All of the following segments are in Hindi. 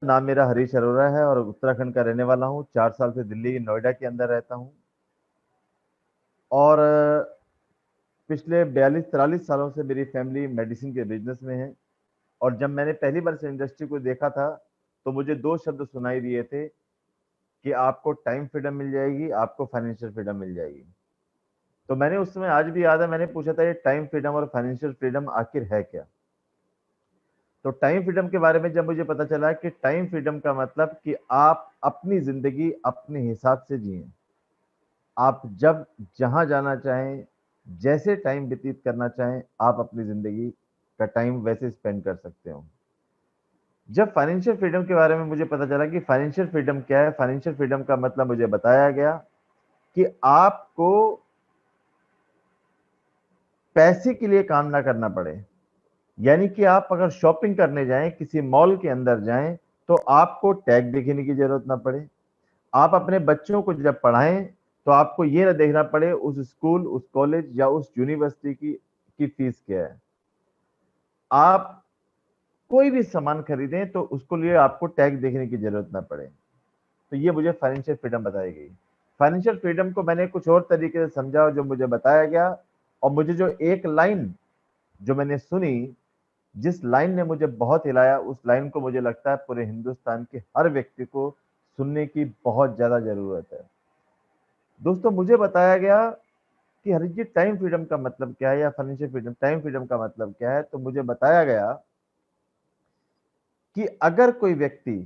नाम मेरा हरीश अरोड़ा है और उत्तराखंड का रहने वाला हूँ। 4 साल से दिल्ली के नोएडा के अंदर रहता हूँ और पिछले 42-43 सालों से मेरी फैमिली मेडिसिन के बिजनेस में है। और जब मैंने पहली बार इस इंडस्ट्री को देखा था तो मुझे दो शब्द सुनाई दिए थे कि आपको टाइम फ्रीडम मिल जाएगी, आपको फाइनेंशियल फ्रीडम मिल जाएगी। तो मैंने उस समय, आज भी याद है, मैंने पूछा था ये टाइम फ्रीडम और फाइनेंशियल फ्रीडम आखिर है क्या। तो टाइम फ्रीडम के बारे में जब मुझे पता चला कि टाइम फ्रीडम का मतलब कि आप अपनी जिंदगी अपने हिसाब से जिए, आप जब जहां जाना चाहें, जैसे टाइम व्यतीत करना चाहें, आप अपनी जिंदगी का टाइम वैसे स्पेंड कर सकते हो। जब फाइनेंशियल फ्रीडम के बारे में मुझे पता चला कि फाइनेंशियल फ्रीडम क्या है, फाइनेंशियल फ्रीडम का मतलब मुझे बताया गया कि आपको पैसे के लिए काम ना करना पड़े। यानी कि आप अगर शॉपिंग करने जाएं, किसी मॉल के अंदर जाएं, तो आपको टैग देखने की जरूरत ना पड़े। आप अपने बच्चों को जब पढ़ाएं तो आपको ये ना देखना पड़े उस स्कूल, उस कॉलेज या उस यूनिवर्सिटी की फीस क्या है। आप कोई भी सामान खरीदें तो उसको लिए आपको टैग देखने की जरूरत ना पड़े। तो ये मुझे फाइनेंशियल फ्रीडम बताई गई। फाइनेंशियल फ्रीडम को मैंने कुछ और तरीके से समझा और जो मुझे बताया गया, और मुझे जो एक लाइन जो मैंने सुनी, जिस लाइन ने मुझे बहुत हिलाया, उस लाइन को मुझे लगता है पूरे हिंदुस्तान के हर व्यक्ति को सुनने की बहुत ज्यादा जरूरत है। दोस्तों, मुझे बताया गया कि हरीश जी, टाइम फ्रीडम का मतलब क्या है, या फाइनेंशियल फ्रीडम, टाइम फ्रीडम का मतलब क्या है। तो मुझे बताया गया कि अगर कोई व्यक्ति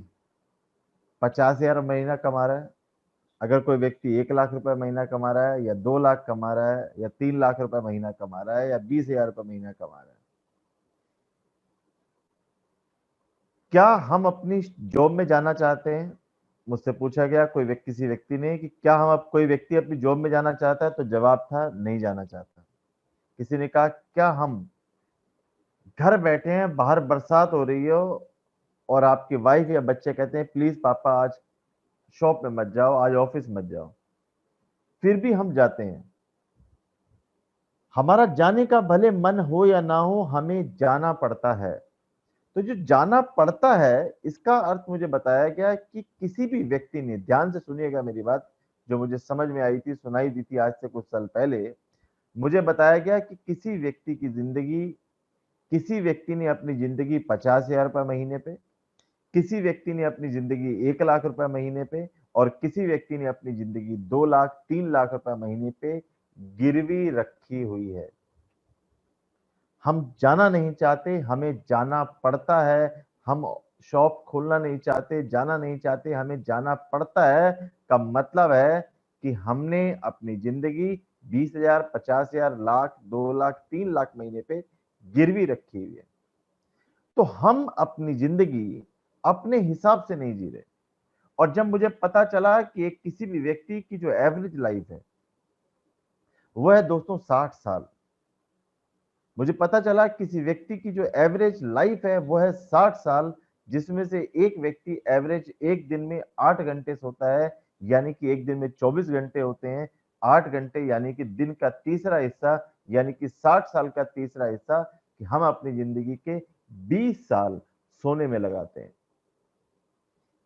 50,000 महीना कमा रहा है, अगर कोई व्यक्ति 1 लाख रुपए महीना कमा रहा है, या 2 लाख कमा रहा है, या 3 लाख रुपए महीना कमा रहा है, या 20,000 रुपए महीना कमा रहा है, क्या हम अपनी जॉब में जाना चाहते हैं। मुझसे पूछा गया कोई व्यक्ति, किसी व्यक्ति ने, कि क्या हम, अब कोई व्यक्ति अपनी जॉब में जाना चाहता है, तो जवाब था नहीं जाना चाहता। किसी ने कहा क्या हम घर बैठे हैं, बाहर बरसात हो रही हो, और आपकी वाइफ या बच्चे कहते हैं प्लीज पापा आज शॉप में मत जाओ, आज ऑफिस मत जाओ, फिर भी हम जाते हैं। हमारा जाने का भले मन हो या ना हो, हमें जाना पड़ता है। तो जो जाना पड़ता है, इसका अर्थ मुझे बताया गया कि किसी भी व्यक्ति ने, ध्यान से सुनिएगा मेरी बात, जो मुझे समझ में आई थी, सुनाई दी थी आज से कुछ साल पहले, मुझे बताया गया कि किसी व्यक्ति की जिंदगी, किसी व्यक्ति ने अपनी जिंदगी 50,000 रुपए महीने पे, किसी व्यक्ति ने अपनी जिंदगी 1 लाख रुपए महीने पे, और किसी व्यक्ति ने अपनी जिंदगी 2 लाख, 3 लाख रुपए महीने पे गिरवी रखी हुई है। हम जाना नहीं चाहते, हमें जाना पड़ता है। हम शॉप खोलना नहीं चाहते, जाना नहीं चाहते, हमें जाना पड़ता है। का मतलब है कि हमने अपनी जिंदगी 20,000, 50,000, लाख, 2 लाख, 3 लाख महीने पे गिरवी रखी हुई है। तो हम अपनी जिंदगी अपने हिसाब से नहीं जी रहे। और जब मुझे पता चला कि एक किसी भी व्यक्ति की जो एवरेज लाइफ है वो है दोस्तों 60 साल, मुझे पता चला किसी व्यक्ति की जो एवरेज लाइफ है वो है 60 साल, जिसमें से एक व्यक्ति एवरेज एक दिन में 8 घंटे सोता है, यानी कि एक दिन में 24 घंटे होते हैं। 8 घंटे यानी कि दिन का तीसरा हिस्सा, यानी कि 60 साल का तीसरा हिस्सा, कि हम अपनी जिंदगी के 20 साल सोने में लगाते हैं।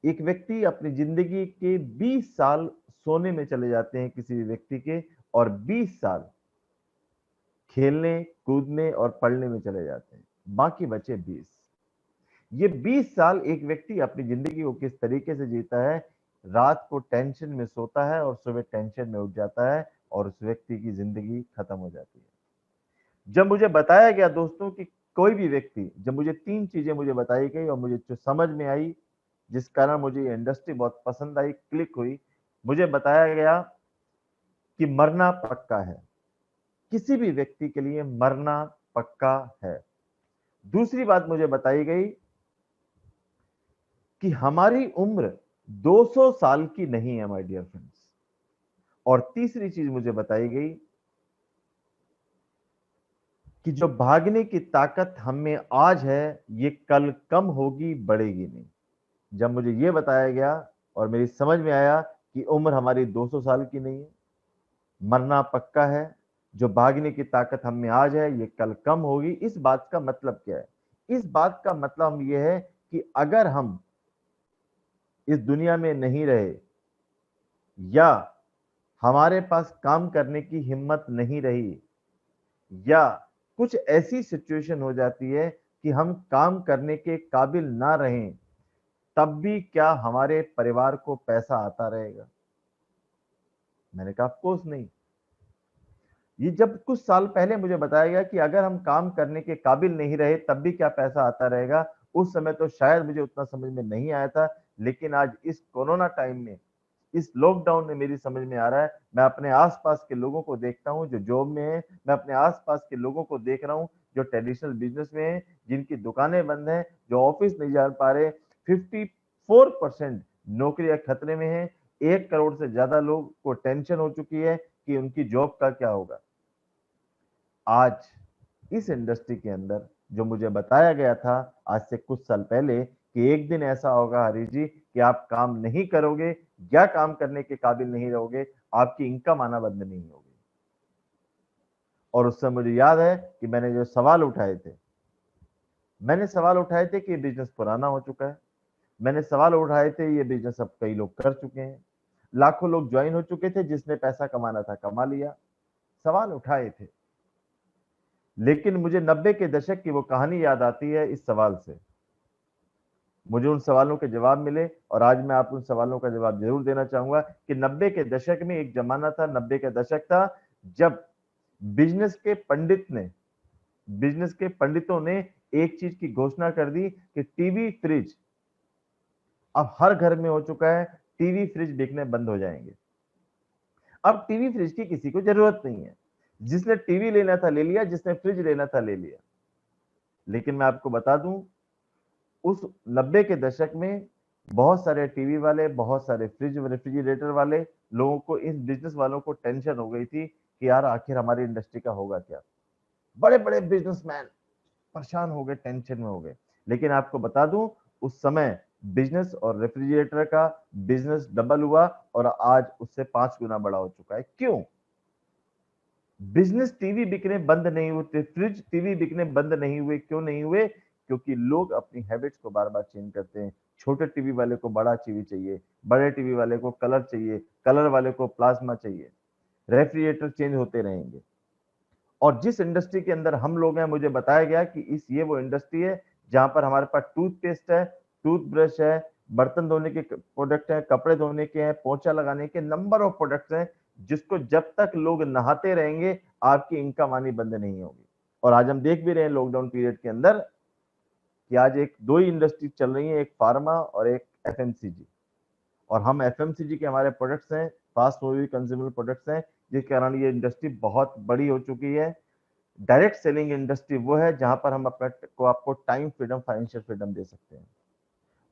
एक व्यक्ति अपनी जिंदगी के 20 साल सोने में चले जाते हैं किसी भी व्यक्ति के, और 20 साल खेलने, कूदने और पढ़ने में चले जाते हैं, बाकी बचे 20। ये 20 साल एक व्यक्ति अपनी जिंदगी को किस तरीके से जीता है, रात को टेंशन में सोता है और सुबह टेंशन में उठ जाता है, और उस व्यक्ति की जिंदगी खत्म हो जाती है। जब मुझे बताया गया दोस्तों कि कोई भी व्यक्ति, जब मुझे तीन चीजें मुझे बताई गई और मुझे जो समझ में आई, जिस कारण मुझे ये इंडस्ट्री बहुत पसंद आई, क्लिक हुई, मुझे बताया गया कि मरना पक्का है। किसी भी व्यक्ति के लिए मरना पक्का है। दूसरी बात मुझे बताई गई कि हमारी उम्र 200 साल की नहीं है माय डियर फ्रेंड्स। और तीसरी चीज मुझे बताई गई कि जो भागने की ताकत हम में आज है, ये कल कम होगी, बढ़ेगी नहीं। जब मुझे ये बताया गया और मेरी समझ में आया कि उम्र हमारी 200 साल की नहीं है, मरना पक्का है, जो भागने की ताकत हम में आज है ये कल कम होगी, इस बात का मतलब क्या है। इस बात का मतलब हम ये है कि अगर हम इस दुनिया में नहीं रहे, या हमारे पास काम करने की हिम्मत नहीं रही, या कुछ ऐसी सिचुएशन हो जाती है कि हम काम करने के काबिल ना रहें, तब भी क्या हमारे परिवार को पैसा आता रहेगा? मैंने कहा ऑफ कोर्स नहीं। ये जब कुछ साल पहले मुझे बताया गया कि अगर हम काम करने के काबिल नहीं रहे तब भी क्या पैसा आता रहेगा, उस समय तो शायद मुझे उतना समझ में नहीं आया था, लेकिन आज इस कोरोना टाइम में, इस लॉकडाउन में मेरी समझ में आ रहा है। मैं अपने आस-पास के लोगों को देखता हूँ जो जॉब में हैं, मैं अपने आस-पास के लोगों को देख रहा हूँ जो ट्रेडिशनल बिज़नेस में हैं, जिनकी दुकानें बंद हैं, जो ऑफ़िस नहीं जा पा रहे। 54% नौकरियाँ खतरे में हैं, 1 करोड़ से ज़्यादा लोग को टेंशन हो चुकी है कि उनकी जॉब का क्या होगा। आज इस इंडस्ट्री के अंदर जो मुझे बताया गया था आज से कुछ साल पहले कि एक दिन ऐसा होगा हरीश जी कि आप काम नहीं करोगे या काम करने के काबिल नहीं रहोगे, आपकी इनकम आना बंद नहीं होगी। और उस समय मुझे याद है कि मैंने जो सवाल उठाए थे, मैंने सवाल उठाए थे कि ये बिज़नेस पुराना हो चुका है। मैंने सवाल उठाए थे ये बिज़नेस अब कई लोग कर चुके हैं। लाखों लोग जॉइन हो चुके थे, जिसने पैसा कमाना था कमा लिया। सवाल उठाए थे। लेकिन मुझे 90 के दशक की वो कहानी याद आती है इस सवाल से। मुझे उन सवालों के जवाब मिले और आज मैं आपको उन सवालों का जवाब ज़रूर देना चाहूँगा कि 90 के दशक में एक ज़माना था, 90 का दशक था, जब बिज़नेस के पंडित ने बिज़नेस के पंडितों ने एक चीज़ की घोषणा कर दी कि टीवी, फ्रिज अब हर घर में हो चुका है, टीवी, फ्रिज बिकने बंद हो जाएँगे। अब टीवी, फ्रिज की किसी को ज़रूरत नहीं है। जिसने टीवी लेना था ले लिया, जिसने फ्रिज लेना था ले लिया। लेकिन मैं आपको बता दूँ उस 90 के दशक में बहुत सारे टीवी वाले, बहुत सारे फ्रिज रेफ्रिजरेटर वाले लोगों को इन बिज़नेस वालों को टेंशन हो गई थी कि यार आखिर हमारी इंडस्ट्री का होगा क्या? बड़े-बड़े बिज़नेसमैन परेशान हो गए, टेंशन में हो गए। लेकिन आपको बता दूँ उस समय बिज़नेस और रेफ्रिजरेटर का बिज़नेस डबल हुआ और आज उससे 5 गुना बड़ा हो चुका है। क्यों? बिज़नेस टीवी बिकने बंद नहीं होते, फ्रिज, टीवी बिकने बंद नहीं हुए, क्यों नहीं हुए? क्योंकि लोग अपनी हैबिट्स को बार-बार चेंज करते हैं। छोटे टीवी वाले को बड़ा टीवी चाहिए, बड़े टीवी वाले को कलर चाहिए, कलर वाले को प्लाज़्मा चाहिए। रेफ्रिजरेटर चेंज होते रहेंगे। और जिस इंडस्ट्री के अंदर हम लोग हैं, मुझे बताया गया कि इस ये वो इंडस्ट्री है, जहाँ पर हमारे पास टूथपेस्ट है, टूथब्रश है, बर्तन धोने के क प्रोडक्ट हैं, कपड़े धोने के हैं, पोंछा लगाने के नंबर ऑफ प्रोडक्ट्स हैं, जिसको जब तक लोग नहाते रहेंगे, आपकी इनकम आनी बंद नहीं होगी। और आज हम देख भी रहे हैं लॉकडाउन पीरियड के अंदर कि आज एक 2 ही इंडस्ट्री चल रही है, एक फार्मा और एक एफएमसीजी। और हम एफएमसीजी के हमारे प्रोडक्ट्स हैं, फास्ट मूविंग कंज्यूमर प्रोडक्ट्स हैं, जिसके कारण ये इंडस्ट्री बहुत बड़ी हो चुकी है। डायरेक्ट सेलिंग इंडस्ट्री वो है जहाँ पर हम अपना को आपको टाइम फ्रीडम, फाइनेंशियल फ्रीडम दे सकते हैं।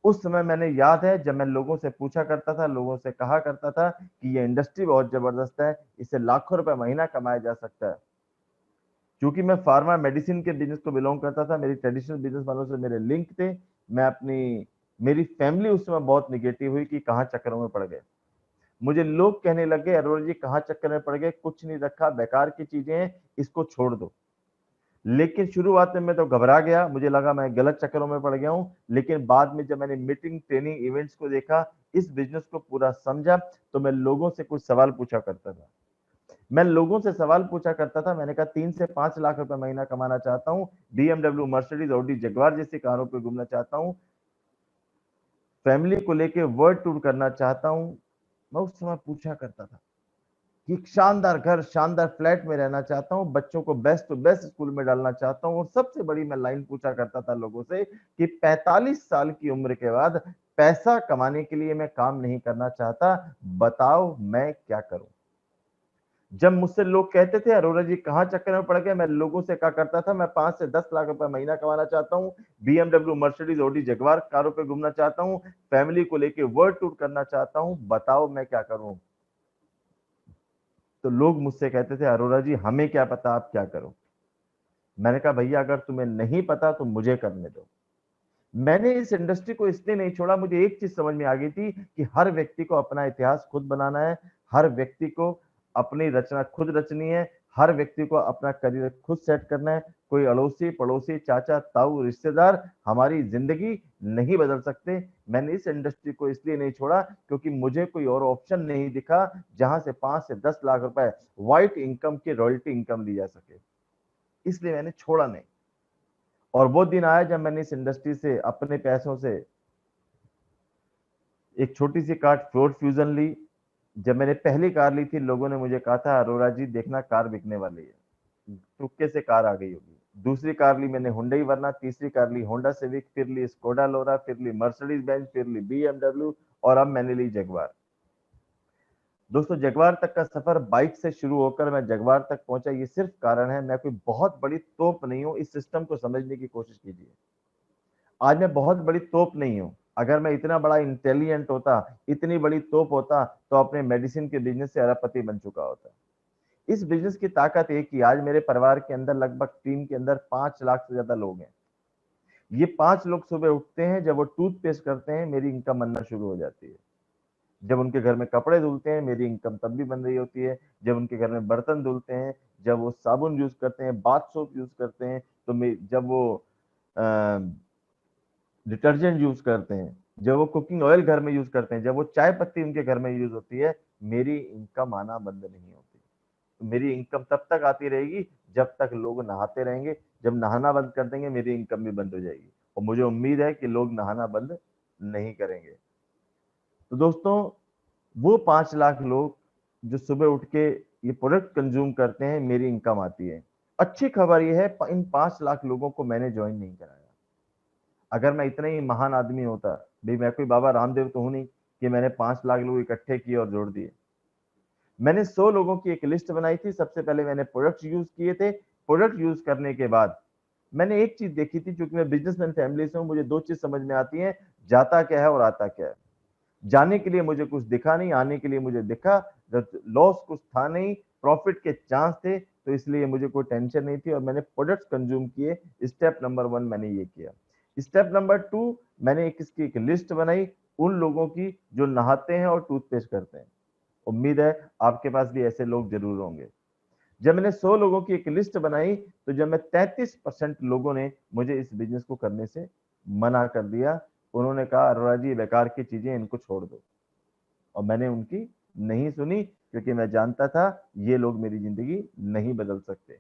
उस समय मैंने याद है जब मैं लोगों से पूछा करता था, लोगों से कहा करता था कि ये इंडस्ट्री बहुत ज़बरदस्त है, इससे लाखों रुपए महीना कमाया जा सकता है। चूँकि मैं फार्मा मेडिसिन के बिज़नेस को बिलॉन्ग करता था, मेरी ट्रेडिशनल बिज़नेस वालों से मेरे लिंक थे, मैं अपनी मेरी फैमिली उस समय बहुत नेगेटिव हुई कि कहाँ चक्करों में पड़ गए। मुझे लोग कहने लग गए, "अरोड़ा जी कहाँ चक्कर में पड़ गए, कुछ नहीं रखा, बेकार की चीज़ें हैं, इसको छोड़ दो।" लेकिन शुरुआत में मैं तो घबरा गया, मुझे लगा मैं गलत चक्करों में पड़ गया हूँ, लेकिन बाद में जब मैंने मीटिंग, ट्रेनिंग, इवेंट्स को देखा, इस बिज़नेस को पूरा समझा, तो मैं लोगों से कुछ सवाल पूछा करता था। मैं लोगों से सवाल पूछा करता था, मैंने कहा 3 से 5 लाख रुपए महीना कमाना चाहता हूँ, बीएमडब्ल्यू, मर्सिडीज़, ऑडी, जगुआर जैसी कारों पे घूमना चाहता हूँ, फैमिली को लेके वर्ल्ड टूर करना चाहता हूँ। मैं उस समय पूछा करता था। कि एक शानदार घर, शानदार फ्लैट में रहना चाहता हूँ, बच्चों को बेस्ट टू बेस्ट स्कूल में डालना चाहता हूँ और सबसे बड़ी मैं लाइन पूछा करता था लोगों से कि 45 साल की उम्र के बाद पैसा कमाने के लिए मैं काम नहीं करना चाहता, बताओ मैं क्या करूँ? जब मुझसे लोग कहते थे अरोड़ा जी कहाँ चक्कर में पड़ गए, मैं लोगों से कहा करता था मैं 5 से 10 लाख रुपए महीना कमाना चाहता हूँ, बीएमडब्ल्यू, मर्सिडीज़, ऑडी, जगुआर कारों पे घूमना चाहता हूँ, फैमिली को लेके वर्ल्ड टूर करना चाहता हूँ, बताओ मैं क्या करूँ? तो लोग मुझसे कहते थे अरोड़ा जी हमें क्या पता आप क्या करो? मैंने कहा भैया अगर तुम्हें नहीं पता तो मुझे करने दो। मैंने इस इंडस्ट्री को इसलिए नहीं छोड़ा, मुझे एक चीज़ समझ में आ गई थी कि हर व्यक्ति को अपना इतिहास खुद बनाना है, हर व्यक्ति को अपनी रचना खुद रचनी है, हर व्यक्ति को अपना करियर खुद सेट करना है। कोई अड़ोसी, पड़ोसी, चाचा, ताऊ, रिश्तेदार हमारी जिंदगी नहीं बदल सकते। मैंने इस इंडस्ट्री को इसलिए नहीं छोड़ा क्योंकि मुझे कोई और ऑप्शन नहीं दिखा जहां से 5 से 10 लाख रुपए व्हाइट इनकम की रॉयल्टी इनकम ली जा सके, इसलिए मैंने छोड़ा नहीं। और वो दिन आया जब मैंने इस इंडस्ट्री से अपने पैसों से एक छोटी सी कार फोर्ड फ्यूजन ली। जब मैंने पहली कार ली थी, लोगों ने मुझे कहा था अरोड़ा जी देखना कार बिकने वाली है, तुक्के से कार आ गई होगी। दूसरी कार ली मैंने हुंडई वरना, तीसरी कार ली होंडा सिविक, फिर ली स्कोडा लोरा, फिर ली मर्सिडीज बेंज, फिर ली बीएमडब्ल्यू और अब मैंने ली जगुआर। दोस्तों जगुआर तक का सफर बाइक से शुरू होकर मैं जगुआर तक पहुंचा, ये सिर्फ कारण है, मैं कोई बहुत बड़ी तोप नहीं हूं। इस सिस्टम को समझने की कोशिश कीजिए। आज मैं बहुत बड़ी तोप नहीं हूं। अगर मैं इतना बड़ा इंटेलिजेंट होता, इतनी बड़ी तोप होता, तो अपने मेडिसिन के बिजनेस से अरबपति बन चुका होता। इस बिजनेस की ताकत है कि आज मेरे परिवार के अंदर लगभग टीम के अंदर 5 लाख से ज्यादा लोग हैं। ये 5 लोग सुबह उठते हैं, जब वो टूथपेस्ट करते हैं मेरी इनकम बनना शुरू हो जाती है। जब उनके घर में कपड़े धुलते हैं मेरी इनकम तब भी बन रही होती है। जब उनके घर में बर्तन धुलते हैं, जब वो साबुन यूज करते हैं, बाथ सोप यूज करते हैं, तो जब वो डिटर्जेंट यूज करते हैं, जब वो कुकिंग ऑयल घर में यूज करते हैं, जब वो चाय पत्ती उनके घर में यूज होती है, मेरी इनकम आना बंद नहीं होती। तो मेरी इनकम तब तक आती रहेगी जब तक लोग नहाते रहेंगे। जब नहाना बंद कर देंगे मेरी इनकम भी बंद हो जाएगी, और मुझे उम्मीद है कि लोग नहाना बंद नहीं करेंगे। तो दोस्तों वो 5 लाख लोग जो सुबह उठ के ये प्रोडक्ट कंज्यूम करते हैं, मेरी इनकम आती है। अच्छी खबर ये है, इन 5 लाख लोगों को मैंने ज्वाइन नहीं कराया। अगर मैं इतना ही महान आदमी होता, भाई मैं कोई बाबा रामदेव तो हूं नहीं कि मैंने 5 लाख लोग इकट्ठे किए और जोड़ दिए। मैंने 100 लोगों की एक लिस्ट बनाई थी। सबसे पहले मैंने प्रोडक्ट यूज किए थे। प्रोडक्ट यूज करने के बाद मैंने एक चीज देखी थी, क्योंकि मैं बिजनेसमैन फैमिली से हूं, मुझे दो चीज समझ में आती है, जाता क्या है और आता क्या है। जाने के लिए मुझे कुछ दिखा नहीं, आने के लिए मुझे दिखा। लॉस कुछ था नहीं, प्रॉफिट के चांस थे, तो इसलिए मुझे कोई टेंशन नहीं थी और मैंने प्रोडक्ट्स कंज्यूम किए। स्टेप नंबर 1 मैंने ये किया। स्टेप नंबर 2, मैंने इसकी एक लिस्ट बनाई उन लोगों की जो नहाते हैं और टूथपेस्ट करते हैं। उम्मीद है आपके पास भी ऐसे लोग जरूर होंगे। जब मैंने 100 लोगों की एक लिस्ट बनाई, तो जब मैं 33% लोगों ने मुझे इस बिजनेस को करने से मना कर दिया। उन्होंने कहा अरोड़ा जी बेकार की चीजें, इनको छोड़ दो। और मैंने उनकी नहीं सुनी, क्योंकि मैं जानता था ये लोग मेरी जिंदगी नहीं बदल सकते।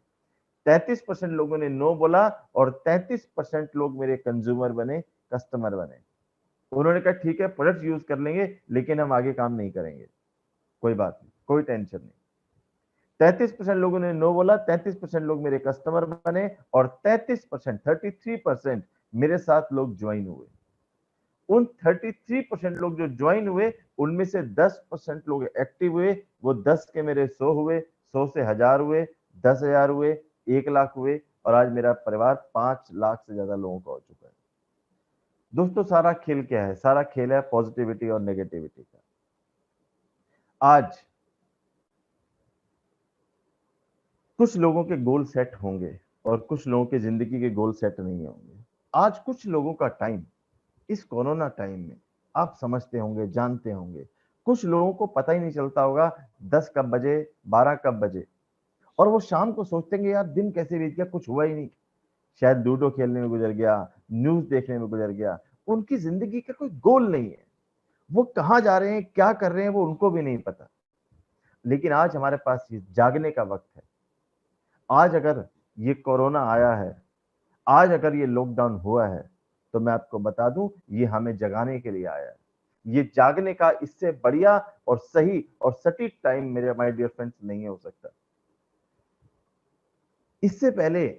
33% लोगों ने नो बोला और 33% लोग मेरे कंज्यूमर बने, कस्टमर बने। उन्होंने कहा ठीक है प्रोडक्ट यूज कर लेंगे, लेकिन हम आगे काम नहीं करेंगे। कोई बात नहीं, कोई टेंशन नहीं। 33% लोगों ने नो बोला, 33% लोग मेरे कस्टमर बने और 33%, 33% मेरे साथ लोग ज्वाइन हुए। उन 33% लोग जो ज्वाइन हुए, उनमें से 10% लोग एक्टिव हुए। वो 10 के मेरे 100 हुए, 100 से 1000 हुए, 10,000 हुए, 1 लाख हुए, और आज मेरा परिवार 5 लाख से ज्यादा लोगों का हो चुका है। दोस्तों सारा खेल क्या है? सारा खेल है पॉजिटिविटी और नेगेटिविटी का। आज कुछ लोगों के गोल सेट होंगे और कुछ लोगों के जिंदगी के गोल सेट नहीं होंगे। आज कुछ लोगों का टाइम, इस कोरोना टाइम में, आप समझते होंगे, जानते होंगे, कुछ लोगों को पता ही नहीं चलता होगा 10 कब बजे, 12 कब बजे, और वो शाम को सोचते हैं यार दिन कैसे बीत गया, कुछ हुआ ही नहीं। शायद लूडो खेलने में गुजर गया, न्यूज देखने में गुजर गया। उनकी जिंदगी का कोई गोल नहीं है। वो कहाँ जा रहे हैं, क्या कर रहे हैं, वो उनको भी नहीं पता। लेकिन आज हमारे पास ये जागने का वक्त है। आज अगर ये कोरोना आया है, आज अगर ये लॉकडाउन हुआ है, तो मैं आपको बता दूं ये हमें जगाने के लिए आया है। ये जागने का इससे बढ़िया और सही और सटीक टाइम मेरे माय डियर फ्रेंड्स नहीं हो सकता। इससे पहले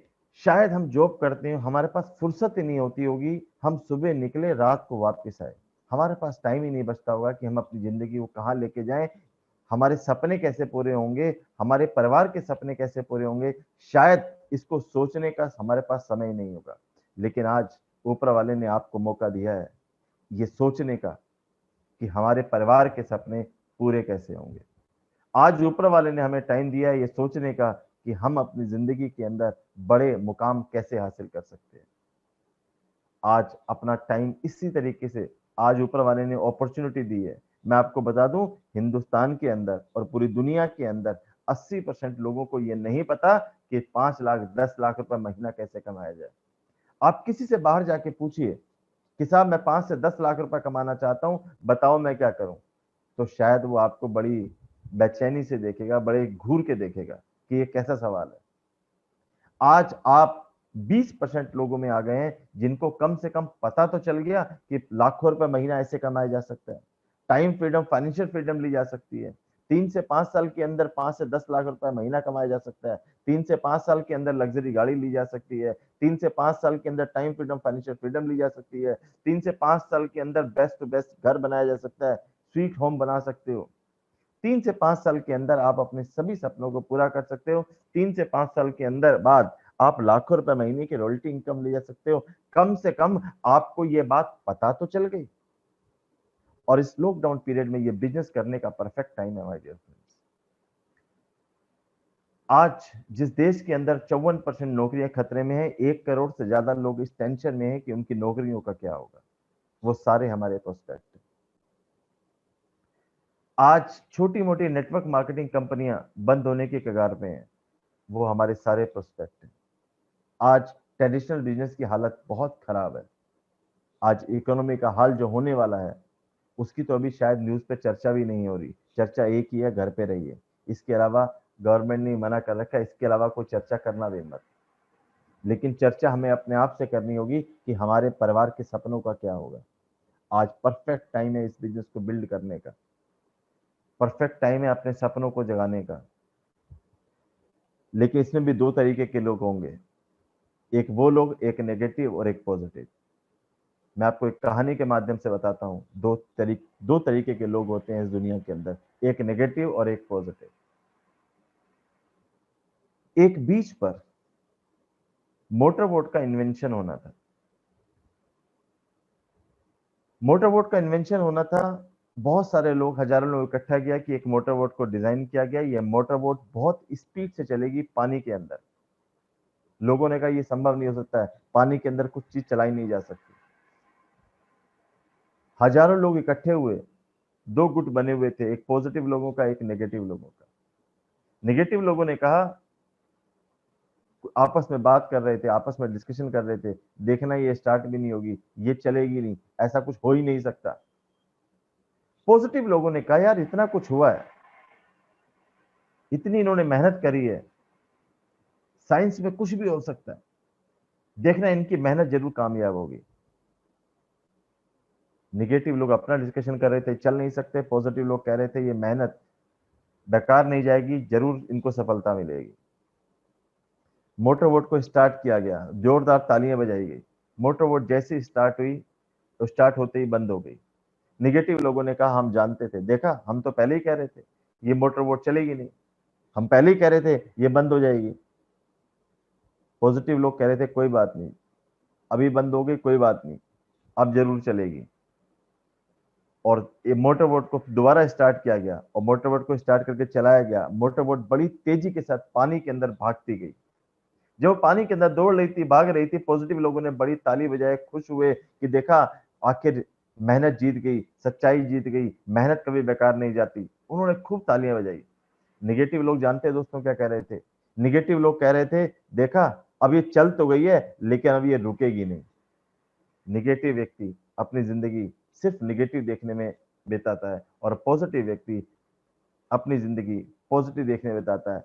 शायद हम जॉब करते हैं, हमारे पास फुर्सत ही नहीं होती होगी, हम सुबह निकले रात को वापस आए। हमारे पास टाइम ही नहीं बचता होगा कि हम अपनी जिंदगी को कहाँ लेके जाएं, हमारे सपने कैसे पूरे होंगे, हमारे परिवार के सपने कैसे पूरे होंगे। शायद इसको सोचने का हमारे पास समय नहीं होगा। लेकिन आज ऊपर वाले ने आपको मौका दिया है ये सोचने का कि हमारे परिवार के सपने पूरे कैसे होंगे। आज ऊपर वाले ने हमें टाइम दिया है ये सोचने का कि हम अपनी जिंदगी के अंदर बड़े मुकाम कैसे हासिल कर सकते हैं। आज अपना टाइम इसी तरीके से आज ऊपर वाले ने अपॉर्चुनिटी दी है। मैं आपको बता दूं हिंदुस्तान के अंदर और पूरी दुनिया के अंदर 80% लोगों को ये नहीं पता कि 5 लाख 10 लाख रुपए महीना कैसे कमाया जाए। आप किसी से बाहर जाके पूछिए कि साहब मैं 5 से 10 लाख रुपए कमाना चाहता हूँ, बताओ मैं क्या करूँ? तो शायद वो आपको बड़ी बेचैनी से देखेगा, बड़े घूर के देखेगा कि ये कैसा सवाल है। आज आप 20% लोगों में आ गए हैं जिनको कम से कम पता तो चल गया कि लाखों रुपए महीना ऐसे कमाया जा सकता है। टाइम फ्रीडम, फाइनेंशियल फ्रीडम ली जा सकती है। 3 से 5 साल के अंदर 5 से 10 लाख रुपए महीना कमाया जा सकता है। 3 से 5 साल के अंदर लग्ज़री गाड़ी ली जा सकती है। 3 से 5 साल के अंदर टाइम फ्रीडम, फाइनेंशियल फ्रीडम ली जा सकती है। 3 से 5 साल के अंदर बेस्ट टू बेस्ट घर बनाया जा सकता है। स्वीट होम बना सकते हो। 3 से 5 साल के अंदर आप अपने सभी सपनों को पूरा कर सकते हो। 3 से 5 साल के अंदर बाद आप लाखों रुपए महीने की रॉयल्टी इनकम ले जा सकते हो। कम से कम आपको ये बात पता तो चल गई। और इस लॉकडाउन पीरियड में ये बिज़नेस करने का परफेक्ट टाइम है माय डियर फ्रेंड्स। आज जिस देश के अंदर 54% नौकरियां खतरे में है, 1 करोड़ से ज़्यादा लोग इस टेंशन में हैं कि उनकी नौकरियों का क्या होगा। वो सारे हमारे प्रोस्पेक्ट हैं। आज छोटी-मोटी नेटवर्क मार्केटिंग कंपनियां बंद होने की कगार पे हैं। वो हमारे सारे प्रोस्पेक्ट हैं। आज ट्रेडिशनल बिजनेस की हालत बहुत खराब है। आज इकोनॉमी का हाल जो होने वाला है, उसकी तो अभी शायद न्यूज़ पे चर्चा भी नहीं हो रही। चर्चा एक ही है, घर पे रहिए। इसके अलावा गवर्नमेंट ने मना कर रखा है, इसके अलावा कोई चर्चा करना भी मत। लेकिन चर्चा हमें अपने आप से करनी होगी कि हमारे परिवार के सपनों का क्या होगा। आज परफेक्ट टाइम है इस बिजनेस को बिल्ड करने का। परफेक्ट टाइम है अपने सपनों को जगाने का। लेकिन इसमें भी 2 तरीके के लोग होंगे। एक वो लोग, एक नेगेटिव और एक पॉजिटिव। मैं आपको एक कहानी के माध्यम से बताता हूँ। 2 तरीके के लोग होते हैं इस दुनिया के अंदर, एक नेगेटिव और एक पॉजिटिव। एक बीच पर मोटर बोट का इन्वेंशन होना था। मोटर बोट का इन्वेंशन होना था, बहुत सारे लोग, हजारों लोग इकट्ठा किया कि एक मोटर बोट को डिजाइन किया गया। ये मोटर बोट बहुत स्पीड से चलेगी पानी के अंदर। लोगों ने कहा ये संभव नहीं हो सकता है, पानी के अंदर कुछ चीज चलाई नहीं जा सकती। हजारों लोग इकट्ठे हुए, 2 गुट बने हुए थे, एक पॉजिटिव लोगों का, एक नेगेटिव लोगों का। नेगेटिव लोगों ने कहा, आपस में बात कर रहे थे, आपस में डिस्कशन कर रहे थे, देखना ये स्टार्ट भी नहीं होगी, ये चलेगी नहीं, ऐसा कुछ हो ही नहीं सकता। पॉजिटिव लोगों ने कहा यार इतना कुछ हुआ है, इतनी इन्होंने मेहनत करी है, साइंस में कुछ भी हो सकता है, देखना इनकी मेहनत जरूर कामयाब होगी। निगेटिव लोग अपना डिस्कशन कर रहे थे, चल नहीं सकते। पॉजिटिव लोग कह रहे थे ये मेहनत बेकार नहीं जाएगी, जरूर इनको सफलता मिलेगी। मोटर बोट को स्टार्ट किया गया, जोरदार तालियां बजाई गई। मोटर बोट जैसे स्टार्ट हुई तो स्टार्ट होते ही बंद हो गई। निगेटिव लोगों ने कहा हम जानते थे, देखा हम तो पहले ही कह रहे थे ये मोटर बोट चलेगी नहीं, हम पहले ही कह रहे थे ये बंद हो जाएगी। पॉजिटिव लोग कह रहे थे कोई बात नहीं, अभी बंद हो गई कोई बात नहीं, अब जरूर चलेगी। और ये मोटर बोट को दोबारा स्टार्ट किया गया और मोटर बोट को स्टार्ट करके चलाया गया। मोटर बोट बड़ी तेजी के साथ पानी के अंदर भागती गई। जब वो पानी के अंदर दौड़ रही थी, भाग रही थी, पॉजिटिव लोगों ने बड़ी ताली बजाए, खुश हुए कि देखा आखिर मेहनत जीत गई, सच्चाई जीत गई, मेहनत कभी बेकार नहीं जाती। उन्होंने खूब तालियां बजाई। निगेटिव लोग जानते हैं दोस्तों क्या कह रहे थे? निगेटिव लोग कह रहे थे देखा अब ये चल तो गई है लेकिन अब ये रुकेगी नहीं। निगेटिव व्यक्ति अपनी जिंदगी सिर्फ निगेटिव देखने में बिताता है और पॉजिटिव व्यक्ति अपनी जिंदगी पॉजिटिव देखने में बिताता है।